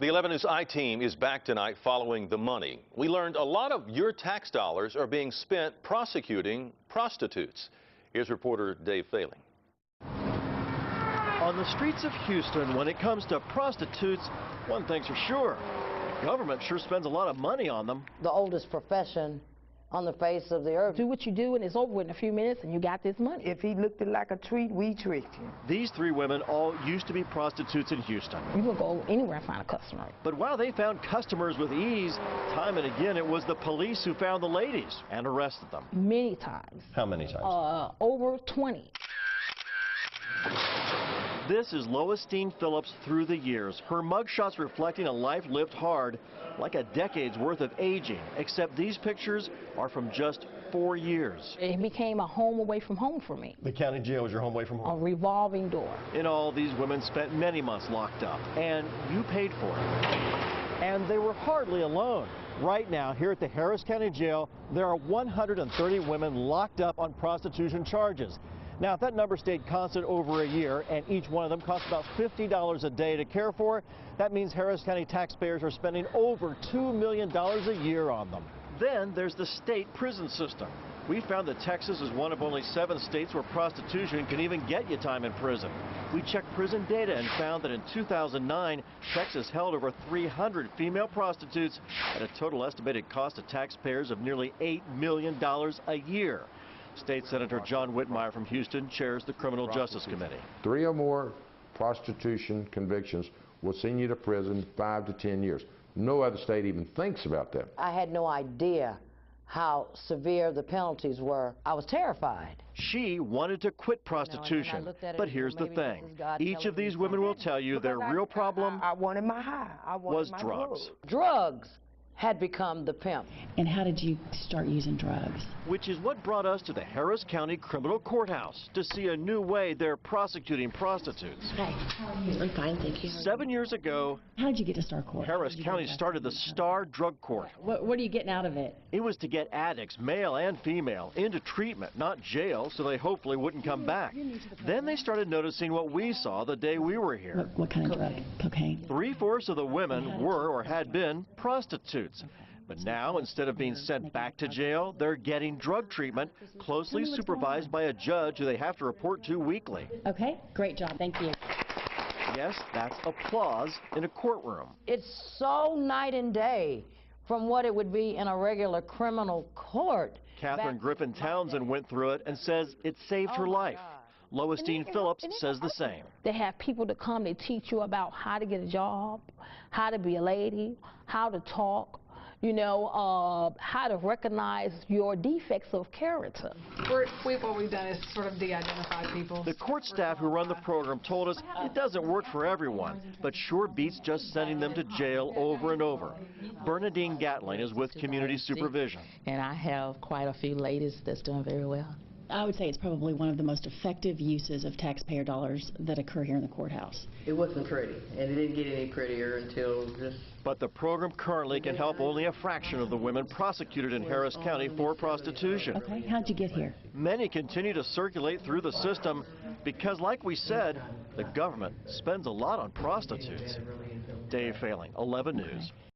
The 11 News I-Team is back tonight following the money. We learned a lot of your tax dollars are being spent prosecuting prostitutes. Here's reporter Dave Failing. On the streets of Houston, when it comes to prostitutes, one thing's for sure. Government sure spends a lot of money on them. The oldest profession on the face of the earth. Do what you do and it's over with in a few minutes and you got this money. If he looked like a treat, we tricked him. These three women all used to be prostitutes in Houston. You will go anywhere and find a customer. But while they found customers with ease, time and again it was the police who found the ladies and arrested them. Many times. How many times? Over 20. This is Loistine Phillips through the years. Her mugshots reflecting a life lived hard, like a decade's worth of aging, except these pictures are from just 4 years. It became a home away from home for me. The county jail was your home away from home? A revolving door. In all, these women spent many months locked up, and you paid for it. And they were hardly alone. Right now, here at the Harris County Jail, there are 130 women locked up on prostitution charges. Now, if that number stayed constant over a year and each one of them costs about $50 a day to care for, that means Harris County taxpayers are spending over $2 million a year on them. Then there's the state prison system. We found that Texas is one of only 7 states where prostitution can even get you time in prison. We checked prison data and found that in 2009, Texas held over 300 female prostitutes at a total estimated cost to taxpayers of nearly $8 million a year. State Senator John Whitmire from Houston chairs the Criminal Justice Committee. 3 or more prostitution convictions will send you to prison 5 to 10 years. No other state even thinks about that. I had no idea how severe the penalties were. I was terrified. She wanted to quit prostitution, but here's the thing. Each of these women will tell you their real problem I wanted my high. I wanted was my drugs. Drugs had become the pimp. And how did you start using drugs? Which is what brought us to the Harris County Criminal Courthouse to see a new way they're prosecuting prostitutes. Hi, how are you? I'm fine, thank you. 7 years ago, How did you get to Star Court? Harris County started the Star Drug Court. What are you getting out of it? It was to get addicts, male and female, into treatment, not jail, so they hopefully wouldn't come back. Then they started noticing what we saw the day we were here. What kind of drug? Cocaine? 3/4 of the women were or had been prostitutes. But now, instead of being sent back to jail, they're getting drug treatment, closely supervised by a judge who they have to report to weekly. Okay, great job, thank you. Yes, that's applause in a courtroom. It's so night and day from what it would be in a regular criminal court. Catherine Griffin Townsend went through it and says it saved her life. Loistine Phillips says the same. They have people to come, they teach you about how to get a job, how to be a lady, how to talk, you know, how to recognize your defects of character. What we've done is sort of de-identify people. The court staff who run the program told us it doesn't work for everyone, but sure beats just sending them to jail over and over. Bernadine Gatling is with Community Supervision. And I have quite a few ladies that's doing very well. I would say it's probably one of the most effective uses of taxpayer dollars that occur here in the courthouse. It wasn't pretty, and it didn't get any prettier until just... But the program currently can help only a fraction of the women prosecuted in Harris County for prostitution. Okay, how'd you get here? Many continue to circulate through the system because, like we said, the government spends a lot on prostitutes. Dave Failing, 11 News.